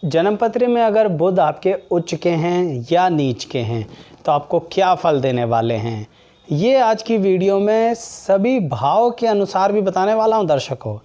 जन्म पत्री में अगर बुध आपके उच्च के हैं या नीच के हैं तो आपको क्या फल देने वाले हैं, ये आज की वीडियो में सभी भाव के अनुसार भी बताने वाला हूं दर्शकों।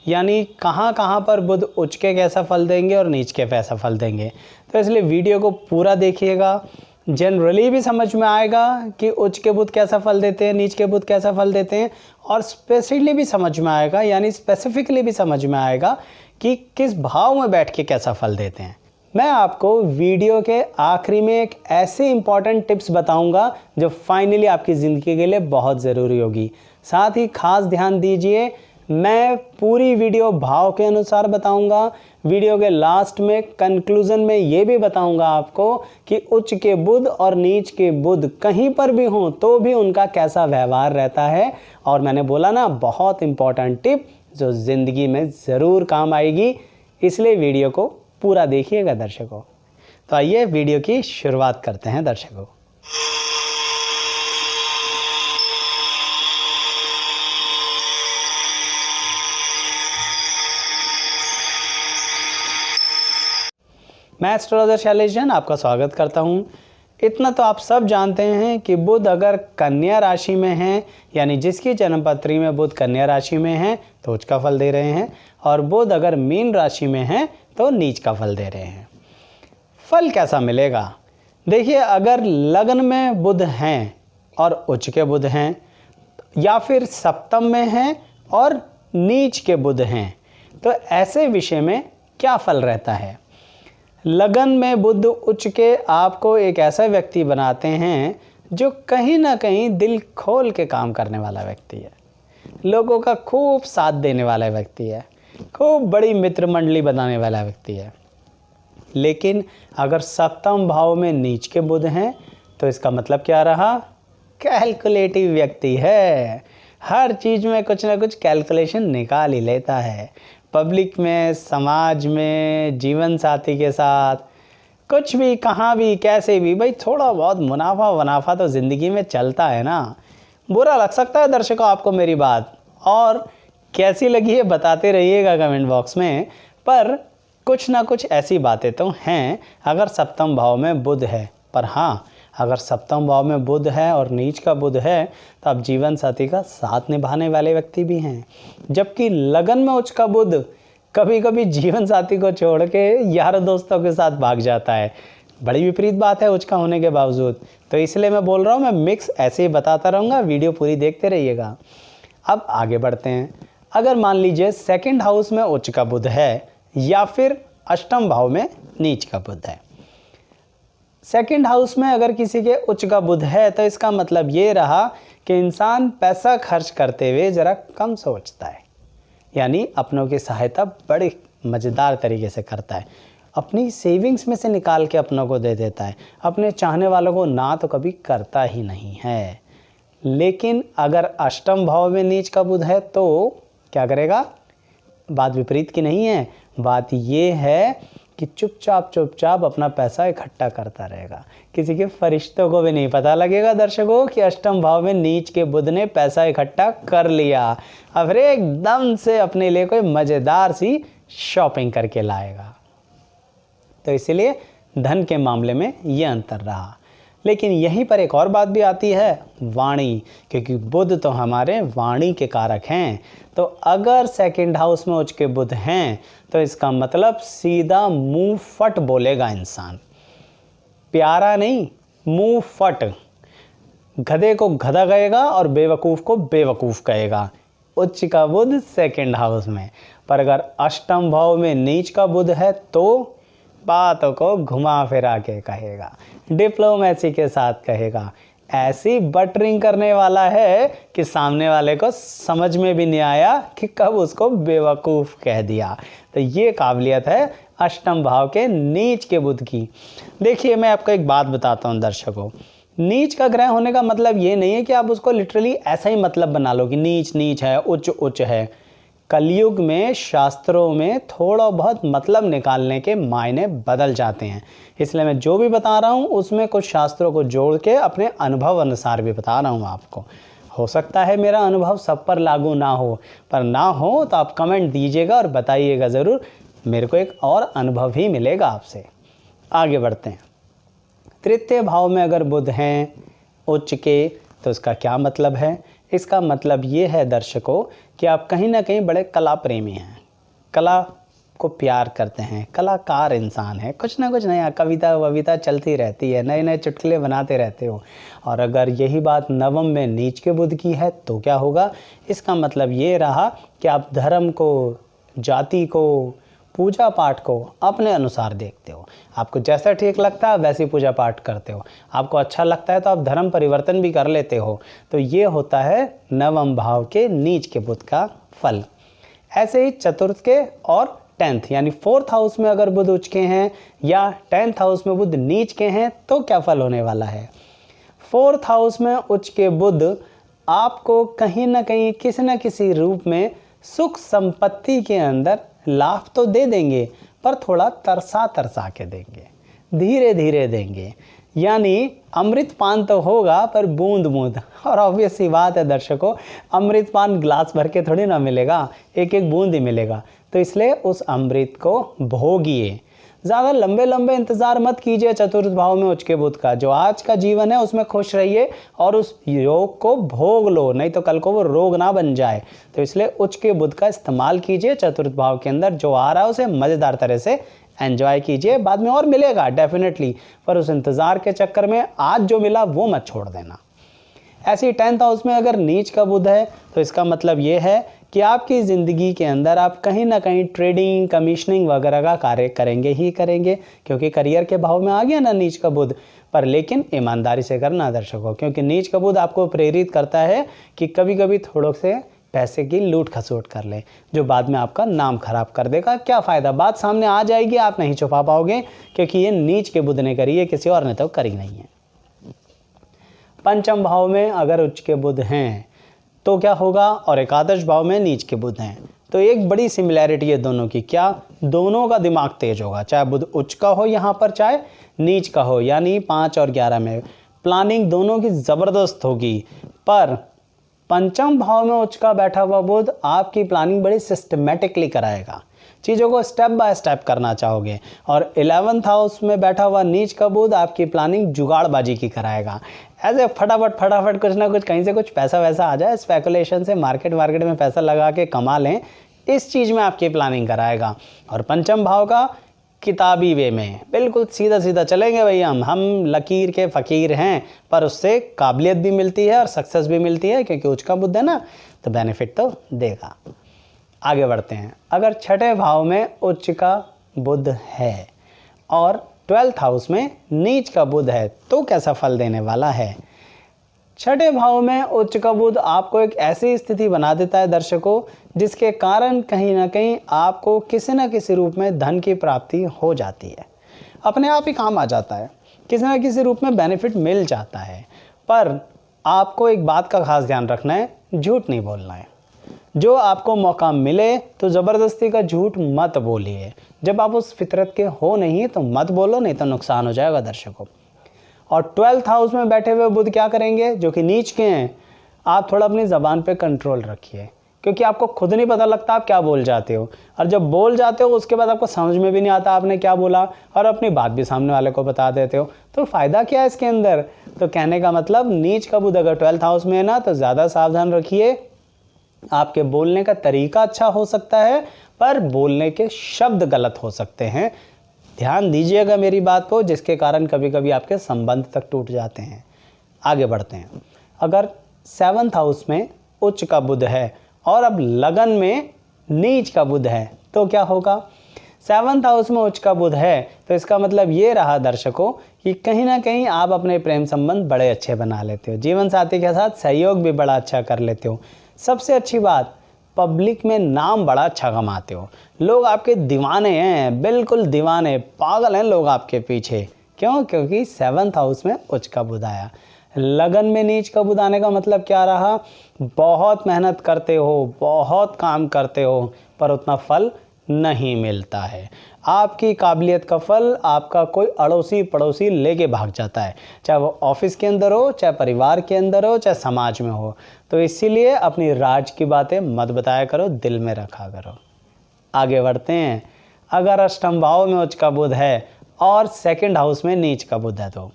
यानी कहां कहां पर बुध उच्च के कैसा फल देंगे और नीच के कैसा फल देंगे, तो इसलिए वीडियो को पूरा देखिएगा। जनरली भी समझ में आएगा कि उच्च के बुध कैसा फल देते हैं, नीच के बुध कैसा फल देते हैं, और स्पेसिफिकली भी समझ में आएगा, यानी स्पेसिफिकली भी समझ में आएगा कि किस भाव में बैठ के कैसा फल देते हैं। मैं आपको वीडियो के आखिरी में एक ऐसे इंपॉर्टेंट टिप्स बताऊंगा जो फाइनली आपकी ज़िंदगी के लिए बहुत ज़रूरी होगी। साथ ही खास ध्यान दीजिए, मैं पूरी वीडियो भाव के अनुसार बताऊंगा। वीडियो के लास्ट में कंक्लूजन में ये भी बताऊंगा आपको कि उच्च के बुध और नीच के बुध कहीं पर भी हों तो भी उनका कैसा व्यवहार रहता है। और मैंने बोला ना, बहुत इंपॉर्टेंट टिप जो ज़िंदगी में ज़रूर काम आएगी, इसलिए वीडियो को पूरा देखिएगा दर्शकों। तो आइए वीडियो की शुरुआत करते हैं दर्शकों। मैं एस्ट्रोलॉजर शैलेश जैन आपका स्वागत करता हूं। इतना तो आप सब जानते हैं कि बुध अगर कन्या राशि में है, यानी जिसकी जन्मपत्री में बुध कन्या राशि में है तो उच्च का फल दे रहे हैं, और बुध अगर मीन राशि में है तो नीच का फल दे रहे हैं। फल कैसा मिलेगा? देखिए, अगर लग्न में बुध हैं और उच्च के बुध हैं, या फिर सप्तम में हैं और नीच के बुध हैं, तो ऐसे विषय में क्या फल रहता है। लगन में बुध उच्च के आपको एक ऐसा व्यक्ति बनाते हैं जो कहीं ना कहीं दिल खोल के काम करने वाला व्यक्ति है, लोगों का खूब साथ देने वाला व्यक्ति है, खूब बड़ी मित्र मंडली बनाने वाला व्यक्ति है। लेकिन अगर सप्तम भाव में नीच के बुध हैं तो इसका मतलब क्या रहा? कैलकुलेटिव व्यक्ति है, हर चीज़ में कुछ ना कुछ कैलकुलेशन निकाल ही लेता है। पब्लिक में, समाज में, जीवन साथी के साथ, कुछ भी, कहाँ भी, कैसे भी, भाई थोड़ा बहुत मुनाफा वनाफा तो ज़िंदगी में चलता है ना। बुरा लग सकता है दर्शकों आपको मेरी बात, और कैसी लगी है बताते रहिएगा कमेंट बॉक्स में, पर कुछ ना कुछ ऐसी बातें तो हैं अगर सप्तम भाव में बुध है। पर हाँ, अगर सप्तम भाव में बुध है और नीच का बुध है तो आप जीवन साथी का साथ निभाने वाले व्यक्ति भी हैं। जबकि लगन में उच्च का बुध कभी कभी जीवन साथी को छोड़ के यारों दोस्तों के साथ भाग जाता है। बड़ी विपरीत बात है उच्च का होने के बावजूद। तो इसलिए मैं बोल रहा हूँ, मैं मिक्स ऐसे ही बताता रहूँगा, वीडियो पूरी देखते रहिएगा। अब आगे बढ़ते हैं। अगर मान लीजिए सेकेंड हाउस में उच्च का बुध है या फिर अष्टम भाव में नीच का बुध है। सेकंड हाउस में अगर किसी के उच्च का बुध है तो इसका मतलब ये रहा कि इंसान पैसा खर्च करते हुए ज़रा कम सोचता है, यानी अपनों की सहायता बड़े मज़ेदार तरीके से करता है, अपनी सेविंग्स में से निकाल के अपनों को दे देता है, अपने चाहने वालों को ना तो कभी करता ही नहीं है। लेकिन अगर अष्टम भाव में नीच का बुध है तो क्या करेगा? बात विपरीत की नहीं है, बात ये है कि चुपचाप अपना पैसा इकट्ठा करता रहेगा। किसी के फरिश्तों को भी नहीं पता लगेगा दर्शकों कि अष्टम भाव में नीच के बुध ने पैसा इकट्ठा कर लिया। अब एकदम से अपने लिए कोई मज़ेदार सी शॉपिंग करके लाएगा। तो इसलिए धन के मामले में ये अंतर रहा। लेकिन यहीं पर एक और बात भी आती है, वाणी, क्योंकि बुध तो हमारे वाणी के कारक हैं। तो अगर सेकंड हाउस में उच्च के बुध हैं तो इसका मतलब सीधा मुंह फट बोलेगा इंसान, प्यारा नहीं, मुंह फट। गधे को गधा कहेगा और बेवकूफ़ को बेवकूफ़ कहेगा, उच्च का बुध सेकंड हाउस में। पर अगर अष्टम भाव में नीच का बुध है तो बातों को घुमा फिरा के कहेगा, डिप्लोमेसी के साथ कहेगा, ऐसी बटरिंग करने वाला है कि सामने वाले को समझ में भी नहीं आया कि कब उसको बेवकूफ़ कह दिया। तो ये काबिलियत है अष्टम भाव के नीच के बुध की। देखिए, मैं आपको एक बात बताता हूँ दर्शकों, नीच का ग्रह होने का मतलब ये नहीं है कि आप उसको लिटरली ऐसा ही मतलब बना लो कि नीच नीच है, उच्च उच्च है। कलयुग में शास्त्रों में थोड़ा बहुत मतलब निकालने के मायने बदल जाते हैं, इसलिए मैं जो भी बता रहा हूँ उसमें कुछ शास्त्रों को जोड़ के अपने अनुभव अनुसार भी बता रहा हूँ आपको। हो सकता है मेरा अनुभव सब पर लागू ना हो, पर ना हो तो आप कमेंट दीजिएगा और बताइएगा ज़रूर मेरे को एक और अनुभव ही मिलेगा आपसे। आगे बढ़ते हैं। तृतीय भाव में अगर बुध हैं उच्च के, तो इसका क्या मतलब है? इसका मतलब ये है दर्शकों कि आप कहीं ना कहीं बड़े कला प्रेमी हैं, कला को प्यार करते हैं, कलाकार इंसान है, कुछ ना कुछ नया कविता वविता चलती रहती है, नए नए चुटकुले बनाते रहते हो। और अगर यही बात नवम में नीच के बुध की है तो क्या होगा? इसका मतलब ये रहा कि आप धर्म को, जाति को, पूजा पाठ को अपने अनुसार देखते हो। आपको जैसा ठीक लगता है वैसी पूजा पाठ करते हो, आपको अच्छा लगता है तो आप धर्म परिवर्तन भी कर लेते हो। तो ये होता है नवम भाव के नीच के बुध का फल। ऐसे ही चतुर्थ के और 10th यानी 4th हाउस में अगर बुध उच्च के हैं या 10th हाउस में बुध नीच के हैं तो क्या फल होने वाला है? 4th हाउस में उच्च के बुध आपको कहीं ना कहीं किसी न किसी रूप में सुख संपत्ति के अंदर लाभ तो दे देंगे, पर थोड़ा तरसा तरसा के देंगे, धीरे धीरे देंगे। यानी अमृत पान तो होगा पर बूंद बूंद। और ऑब्वियस सी बात है दर्शकों, अमृत पान ग्लास भर के थोड़ी ना मिलेगा, एक एक बूंद ही मिलेगा। तो इसलिए उस अमृत को भोगिए, ज़्यादा लंबे लंबे इंतज़ार मत कीजिए चतुर्थ भाव में उच्च के बुध का। जो आज का जीवन है उसमें खुश रहिए और उस योग को भोग लो, नहीं तो कल को वो रोग ना बन जाए। तो इसलिए उच्च के बुध का इस्तेमाल कीजिए चतुर्थ भाव के अंदर, जो आ रहा है उसे मज़ेदार तरह से एंजॉय कीजिए। बाद में और मिलेगा डेफिनेटली, पर उस इंतज़ार के चक्कर में आज जो मिला वो मत छोड़ देना। ऐसे ही 10th हाउस में अगर नीच का बुध है तो इसका मतलब ये है कि आपकी ज़िंदगी के अंदर आप कहीं ना कहीं ट्रेडिंग, कमीशनिंग वगैरह का कार्य करेंगे ही करेंगे, क्योंकि करियर के भाव में आ गया ना नीच का बुध। पर लेकिन ईमानदारी से करना दर्शकों, क्योंकि नीच का बुध आपको प्रेरित करता है कि कभी कभी थोड़ों से पैसे की लूट खसोट कर ले, जो बाद में आपका नाम खराब कर देगा। क्या फ़ायदा, बात सामने आ जाएगी, आप नहीं छुपा पाओगे, क्योंकि ये नीच के बुध ने करी है, किसी और ने तो करी नहीं है। पंचम भाव में अगर उच्च के बुध हैं तो क्या होगा? और एकादश भाव में नीच के बुध हैं तो एक बड़ी सिमिलैरिटी है दोनों की। क्या? दोनों का दिमाग तेज होगा, चाहे बुध उच्च का हो यहाँ पर, चाहे नीच का हो। यानी 5 और 11 में प्लानिंग दोनों की ज़बरदस्त होगी। पर पंचम भाव में उच्च का बैठा हुआ बुध आपकी प्लानिंग बड़ी सिस्टमेटिकली कराएगा, चीज़ों को स्टेप बाय स्टेप करना चाहोगे। और 11th हाउस में बैठा हुआ नीच का बुध आपकी प्लानिंग जुगाड़बाजी की कराएगा। ऐसे फटाफट कुछ ना कुछ कहीं से कुछ पैसा वैसा आ जाए, स्पेकुलेशन से मार्केट में पैसा लगा के कमा लें, इस चीज़ में आपकी प्लानिंग कराएगा। और पंचम भाव का किताबी वे में बिल्कुल सीधा सीधा चलेंगे भैया, हम लकीर के फ़कीर हैं, पर उससे काबिलियत भी मिलती है और सक्सेस भी मिलती है, क्योंकि उच्च का बुध है ना, तो बेनिफिट तो देगा। आगे बढ़ते हैं। अगर छठे भाव में उच्च का बुध है और 12th हाउस में नीच का बुध है तो कैसा फल देने वाला है? छठे भाव में उच्च का बुध आपको एक ऐसी स्थिति बना देता है दर्शकों, जिसके कारण कहीं ना कहीं आपको किसी न किसी रूप में धन की प्राप्ति हो जाती है, अपने आप ही काम आ जाता है, किसी न किसी रूप में बेनिफिट मिल जाता है। पर आपको एक बात का खास ध्यान रखना है, झूठ नहीं बोलना है। जो आपको मौका मिले तो ज़बरदस्ती का झूठ मत बोलिए। जब आप उस फितरत के हो नहीं तो मत बोलो, नहीं तो नुकसान हो जाएगा दर्शकों। और 12th हाउस में बैठे हुए बुध क्या करेंगे? जो कि नीच के हैं, आप थोड़ा अपनी ज़बान पे कंट्रोल रखिए, क्योंकि आपको खुद नहीं पता लगता आप क्या बोल जाते हो। और जब बोल जाते हो उसके बाद आपको समझ में भी नहीं आता आपने क्या बोला, और अपनी बात भी सामने वाले को बता देते हो, तो फ़ायदा क्या है इसके अंदर? तो कहने का मतलब नीच का बुध अगर 12th हाउस में है ना, तो ज़्यादा सावधान रखिए। आपके बोलने का तरीका अच्छा हो सकता है, पर बोलने के शब्द गलत हो सकते हैं। ध्यान दीजिएगा मेरी बात को, जिसके कारण कभी कभी आपके संबंध तक टूट जाते हैं। आगे बढ़ते हैं। अगर 7th हाउस में उच्च का बुध है और अब लगन में नीच का बुध है तो क्या होगा? 7th हाउस में उच्च का बुध है तो इसका मतलब ये रहा दर्शकों कि कहीं ना कहीं आप अपने प्रेम संबंध बड़े अच्छे बना लेते हो, जीवन साथी के साथ सहयोग भी बड़ा अच्छा कर लेते हो। सबसे अच्छी बात, पब्लिक में नाम बड़ा अच्छा कमाते हो, लोग आपके दीवाने हैं, बिल्कुल दीवाने, पागल हैं लोग आपके पीछे। क्यों? क्योंकि 7th हाउस में उच्च का बुध आया। लगन में नीच का बुध आने का मतलब क्या रहा? बहुत मेहनत करते हो, बहुत काम करते हो, पर उतना फल नहीं मिलता है। आपकी काबिलियत का फल आपका कोई अड़ोसी पड़ोसी लेके भाग जाता है, चाहे वो ऑफिस के अंदर हो, चाहे परिवार के अंदर हो, चाहे समाज में हो। तो इसीलिए अपनी राज की बातें मत बताया करो, दिल में रखा करो। आगे बढ़ते हैं। अगर अष्टम भाव में उच्च का बुध है और सेकंड हाउस में नीच का बुध है। तो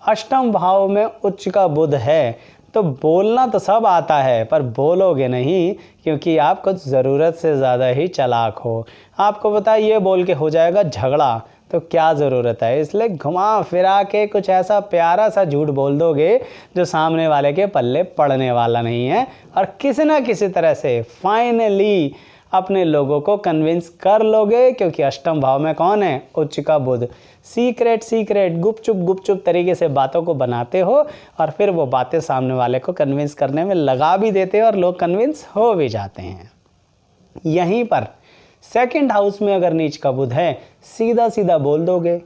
अष्टम भाव में उच्च का बुध है तो बोलना तो सब आता है पर बोलोगे नहीं, क्योंकि आप कुछ ज़रूरत से ज़्यादा ही चालाक हो। आपको पता है ये बोल के हो जाएगा झगड़ा, तो क्या ज़रूरत है। इसलिए घुमा फिरा के कुछ ऐसा प्यारा सा झूठ बोल दोगे जो सामने वाले के पल्ले पड़ने वाला नहीं है, और किसी ना किसी तरह से फाइनली अपने लोगों को कन्विंस कर लोगे, क्योंकि अष्टम भाव में कौन है, उच्च का बुध। सीक्रेट गुपचुप तरीके से बातों को बनाते हो और फिर वो बातें सामने वाले को कन्विंस करने में लगा भी देते हो और लोग कन्विंस हो भी जाते हैं। यहीं पर सेकंड हाउस में अगर नीच का बुध है, सीधा बोल दोगे,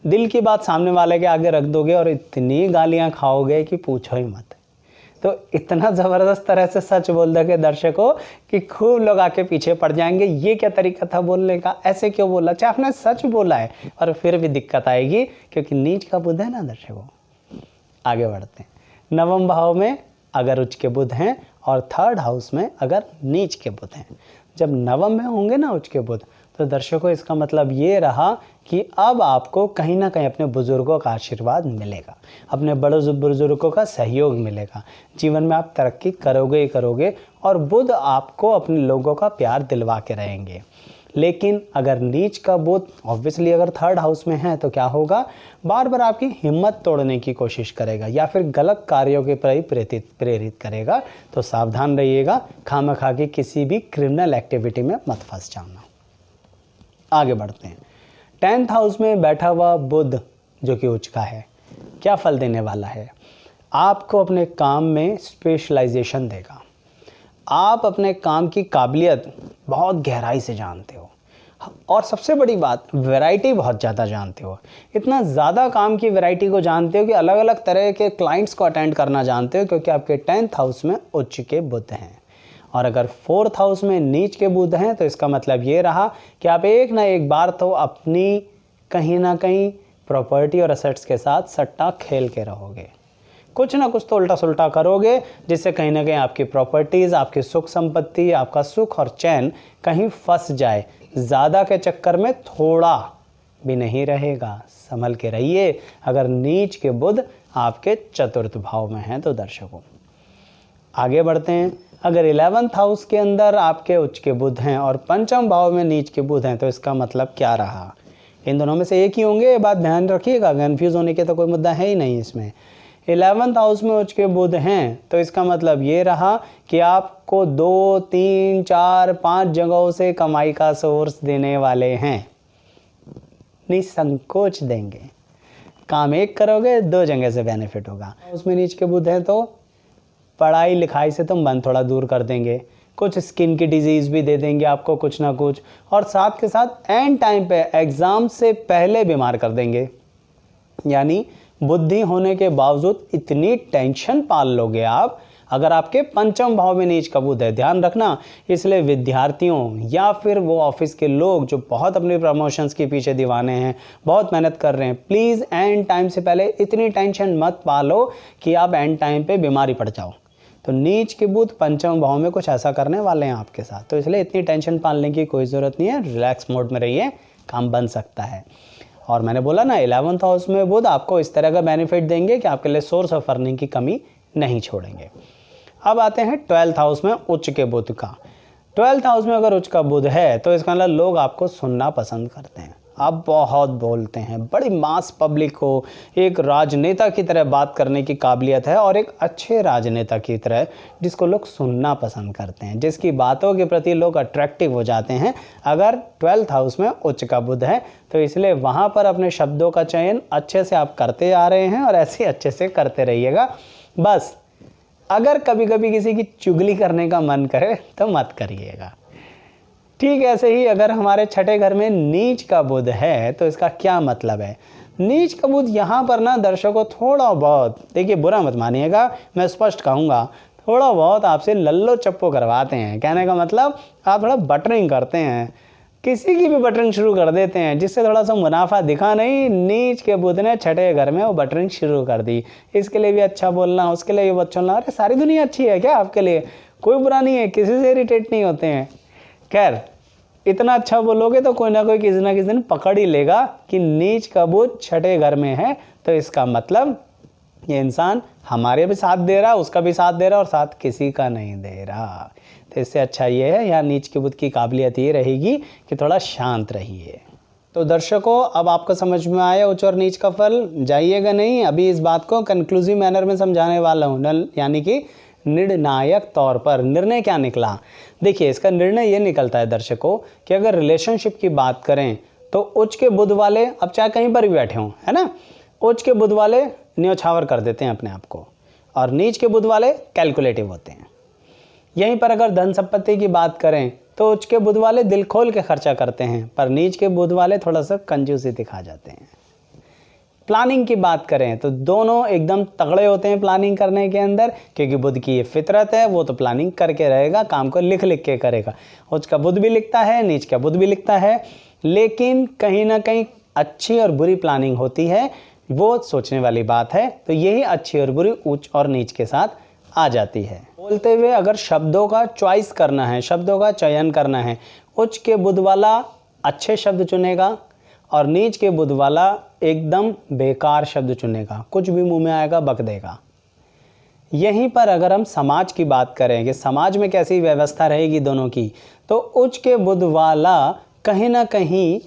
दिल की बात सामने वाले के आगे रख दोगे और इतनी गालियां खाओगे कि पूछो ही मत। तो इतना ज़बरदस्त तरह से सच बोल दोगे दर्शकों कि खूब लोग आके पीछे पड़ जाएंगे। ये क्या तरीका था बोलने का, ऐसे क्यों बोला, चाहे आपने सच बोला है और फिर भी दिक्कत आएगी, क्योंकि नीच का बुध है ना दर्शकों। आगे बढ़ते हैं। नवम भाव में अगर उच्च के बुध हैं और थर्ड हाउस में अगर नीच के बुध हैं, जब नवम में होंगे ना उच्च के बुध, तो दर्शकों इसका मतलब ये रहा कि अब आपको कहीं ना कहीं अपने बुज़ुर्गों का आशीर्वाद मिलेगा, अपने बड़े बुज़ुर्गों का सहयोग मिलेगा। जीवन में आप तरक्की करोगे ही करोगे और बुध आपको अपने लोगों का प्यार दिलवा के रहेंगे। लेकिन अगर नीच का बुध ऑब्वियसली अगर थर्ड हाउस में है तो क्या होगा, बार बार आपकी हिम्मत तोड़ने की कोशिश करेगा या फिर गलत कार्यों के प्रति प्रेरित करेगा। तो सावधान रहिएगा, खामखा की किसी भी क्रिमिनल एक्टिविटी में मत फंस जाना। आगे बढ़ते हैं। 10th हाउस में बैठा हुआ बुध जो कि उच्च का है, क्या फल देने वाला है, आपको अपने काम में स्पेशलाइजेशन देगा। आप अपने काम की काबिलियत बहुत गहराई से जानते हो और सबसे बड़ी बात, वैरायटी बहुत ज़्यादा जानते हो। इतना ज़्यादा काम की वैरायटी को जानते हो कि अलग अलग तरह के क्लाइंट्स को अटेंड करना जानते हो, क्योंकि आपके 10th हाउस में उच्च के बुध हैं। और अगर 4th हाउस में नीच के बुध हैं तो इसका मतलब ये रहा कि आप एक ना एक बार तो अपनी कहीं ना कहीं प्रॉपर्टी और असेट्स के साथ सट्टा खेल के रहोगे। कुछ ना कुछ तो उल्टा सुल्टा करोगे जिससे कहीं ना कहीं आपकी प्रॉपर्टीज़, आपकी सुख संपत्ति, आपका सुख और चैन कहीं फंस जाए। ज़्यादा के चक्कर में थोड़ा भी नहीं रहेगा, संभल के रहिए अगर नीच के बुध आपके चतुर्थ भाव में हैं तो दर्शकों। आगे बढ़ते हैं। अगर 11th हाउस के अंदर आपके उच्च के बुध हैं और पंचम भाव में नीच के बुध हैं तो इसका मतलब क्या रहा, इन दोनों में से एक ही होंगे, ये बात ध्यान रखिएगा, कन्फ्यूज़ होने के तो कोई मुद्दा है ही नहीं इसमें। 11th हाउस में उच्च के बुध हैं तो इसका मतलब ये रहा कि आपको 2, 3, 4, 5 जगहों से कमाई का सोर्स देने वाले हैं, निसंकोच देंगे। काम एक करोगे 2 जगह से बेनिफिट होगा। उसमें नीच के बुध हैं तो पढ़ाई लिखाई से तो मन थोड़ा दूर कर देंगे, कुछ स्किन की डिजीज़ भी दे देंगे आपको कुछ ना कुछ, और साथ के साथ एंड टाइम पे एग्ज़ाम से पहले बीमार कर देंगे। यानी बुद्धि होने के बावजूद इतनी टेंशन पाल लोगे आप अगर आपके पंचम भाव में नीच का बुध है, ध्यान रखना। इसलिए विद्यार्थियों या फिर वो ऑफिस के लोग जो बहुत अपने प्रमोशंस के पीछे दीवाने हैं, बहुत मेहनत कर रहे हैं, प्लीज़ एंड टाइम से पहले इतनी टेंशन मत पालो कि आप एंड टाइम पे बीमारी पड़ जाओ। तो नीच के बुध पंचम भाव में कुछ ऐसा करने वाले हैं आपके साथ, तो इसलिए इतनी टेंशन पालने की कोई ज़रूरत नहीं है, रिलैक्स मोड में रहिए, काम बन सकता है। और मैंने बोला ना 11th हाउस में बुध आपको इस तरह का बेनिफिट देंगे कि आपके लिए सोर्स ऑफ अर्निंग की कमी नहीं छोड़ेंगे। अब आते हैं 12th हाउस में उच्च के बुध का। 12th हाउस में अगर उच्च का बुध है तो इसका मतलब लोग आपको सुनना पसंद करते हैं, आप बहुत बोलते हैं, बड़ी मास पब्लिक हो, एक राजनेता की तरह बात करने की काबिलियत है और एक अच्छे राजनेता की तरह जिसको लोग सुनना पसंद करते हैं, जिसकी बातों के प्रति लोग अट्रैक्टिव हो जाते हैं अगर 12th हाउस में उच्च का बुध है। तो इसलिए वहाँ पर अपने शब्दों का चयन अच्छे से आप करते आ रहे हैं और ऐसे अच्छे से करते रहिएगा। बस अगर कभी कभी किसी की चुगली करने का मन करे तो मत करिएगा। ठीक ऐसे ही अगर हमारे छठे घर में नीच का बुध है तो इसका क्या मतलब है। नीच का बुध यहाँ पर ना दर्शकों थोड़ा बहुत, देखिए बुरा मत मानिएगा, मैं स्पष्ट कहूँगा, थोड़ा बहुत आपसे लल्लो चप्पो करवाते हैं। कहने का मतलब आप थोड़ा बटरिंग करते हैं, किसी की भी बटरिंग शुरू कर देते हैं जिससे थोड़ा सा मुनाफा दिखा नहीं, नीच के बुध ने छठे घर में वो बटरिंग शुरू कर दी। इसके लिए भी अच्छा बोलना, उसके लिए भी अच्छा बोलना, अरे सारी दुनिया अच्छी है क्या आपके लिए, कोई बुरा नहीं है, किसी से इरिटेट नहीं होते हैं। खैर इतना अच्छा बोलोगे तो कोई ना कोई किसी ना किसी दिन पकड़ ही लेगा कि नीच का बुध छठे घर में है, तो इसका मतलब ये इंसान हमारे भी साथ दे रहा, उसका भी साथ दे रहा और साथ किसी का नहीं दे रहा। तो इससे अच्छा ये है, यहाँ नीच के बुध की काबिलियत ये रहेगी कि थोड़ा शांत रहिए। तो दर्शकों, अब आपको समझ में आया उच्च और नीच का फल? जाइएगा नहीं, अभी इस बात को कंक्लूसिव मैनर में समझाने वाला हूँ, यानी कि निर्णायक तौर पर। निर्णय क्या निकला? देखिए, इसका निर्णय ये निकलता है दर्शकों कि अगर रिलेशनशिप की बात करें तो उच्च के बुध वाले, अब चाहे कहीं पर भी बैठे हों, है ना, उच्च के बुध वाले न्योछावर कर देते हैं अपने आप को, और नीच के बुध वाले कैलकुलेटिव होते हैं। यहीं पर अगर धन संपत्ति की बात करें तो उच्च के बुध वाले दिल खोल के खर्चा करते हैं, पर नीच के बुध वाले थोड़ा सा कंजूसी दिखा जाते हैं। प्लानिंग की बात करें तो दोनों एकदम तगड़े होते हैं प्लानिंग करने के अंदर, क्योंकि बुध की ये फितरत है, वो तो प्लानिंग करके रहेगा, काम को लिख लिख के करेगा। उच्च का बुध भी लिखता है, नीच का बुध भी लिखता है, लेकिन कहीं ना कहीं अच्छी और बुरी प्लानिंग होती है, वो सोचने वाली बात है। तो यही अच्छी और बुरी उच्च और नीच के साथ आ जाती है। बोलते हुए अगर शब्दों का चॉइस करना है, शब्दों का चयन करना है, उच्च के बुध वाला अच्छे शब्द चुनेगा और नीच के बुध वाला एकदम बेकार शब्द चुनेगा, कुछ भी मुंह में आएगा बक देगा। यहीं पर अगर हम समाज की बात करें कि समाज में कैसी व्यवस्था रहेगी दोनों की, तो उच्च के बुध वाला कहीं ना कहीं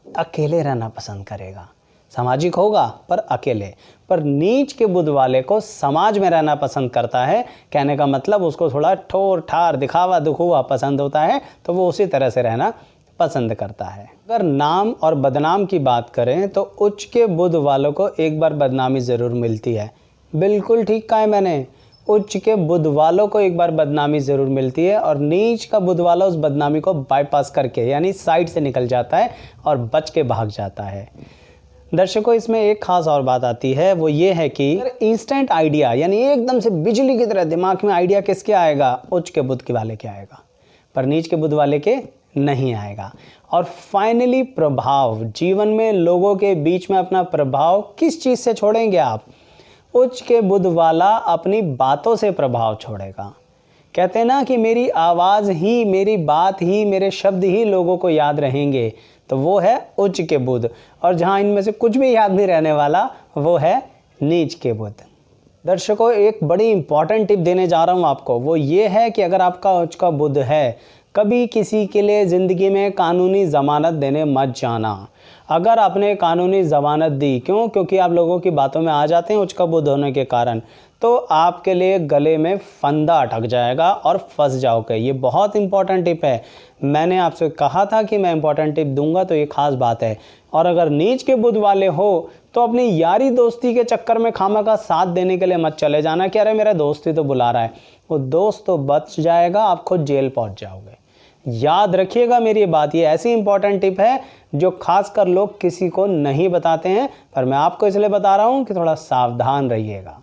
अकेले रहना पसंद करेगा, सामाजिक होगा पर अकेले। पर नीच के बुध वाले को समाज में रहना पसंद करता है, कहने का मतलब उसको थोड़ा ठोर ठार दिखावा दुखुआ पसंद होता है, तो वो उसी तरह से रहना पसंद करता है। अगर नाम और बदनाम की बात करें तो उच्च के बुध वालों को एक बार बदनामी ज़रूर मिलती है। बिल्कुल ठीक कहा है मैंने, उच्च के बुध वालों को एक बार बदनामी ज़रूर मिलती है, और नीच का बुध वाला उस बदनामी को बाईपास करके यानी साइड से निकल जाता है और बच के भाग जाता है। दर्शकों, इसमें एक खास और बात आती है, वो ये है कि इंस्टेंट आइडिया यानी एकदम से बिजली की तरह दिमाग में आइडिया किसके आएगा? उच्च के बुध के वाले के आएगा, पर नीच के बुध वाले के नहीं आएगा। और फाइनली प्रभाव, जीवन में लोगों के बीच में अपना प्रभाव किस चीज़ से छोड़ेंगे आप? उच्च के बुध वाला अपनी बातों से प्रभाव छोड़ेगा। कहते हैं ना कि मेरी आवाज़ ही, मेरी बात ही, मेरे शब्द ही लोगों को याद रहेंगे, तो वो है उच्च के बुध। और जहाँ इनमें से कुछ भी याद नहीं रहने वाला वो है नीच के बुध। दर्शकों, एक बड़ी इंपॉर्टेंट टिप देने जा रहा हूँ आपको, वो ये है कि अगर आपका उच्च का बुध है, कभी किसी के लिए ज़िंदगी में कानूनी ज़मानत देने मत जाना। अगर आपने कानूनी ज़मानत दी, क्यों? क्योंकि आप लोगों की बातों में आ जाते हैं उच्च का बुध होने के कारण, तो आपके लिए गले में फंदा अटक जाएगा और फंस जाओगे। ये बहुत इंपॉर्टेंट टिप है, मैंने आपसे कहा था कि मैं इंपॉर्टेंट टिप दूंगा, तो ये खास बात है। और अगर नीच के बुध वाले हो तो अपनी यारी दोस्ती के चक्कर में खामखा साथ देने के लिए मत चले जाना कि अरे मेरा दोस्त ही तो बुला रहा है, वो दोस्त तो बच जाएगा, आप खुद जेल पहुंच जाओगे। याद रखिएगा मेरी बात, ये ऐसी इंपॉर्टेंट टिप है जो खासकर लोग किसी को नहीं बताते हैं, पर मैं आपको इसलिए बता रहा हूं कि थोड़ा सावधान रहिएगा।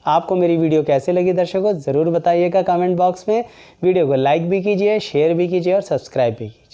आपको मेरी वीडियो कैसे लगी दर्शकों, ज़रूर बताइएगा कमेंट बॉक्स में। वीडियो को लाइक भी कीजिए, शेयर भी कीजिए और सब्सक्राइब भी कीजिए।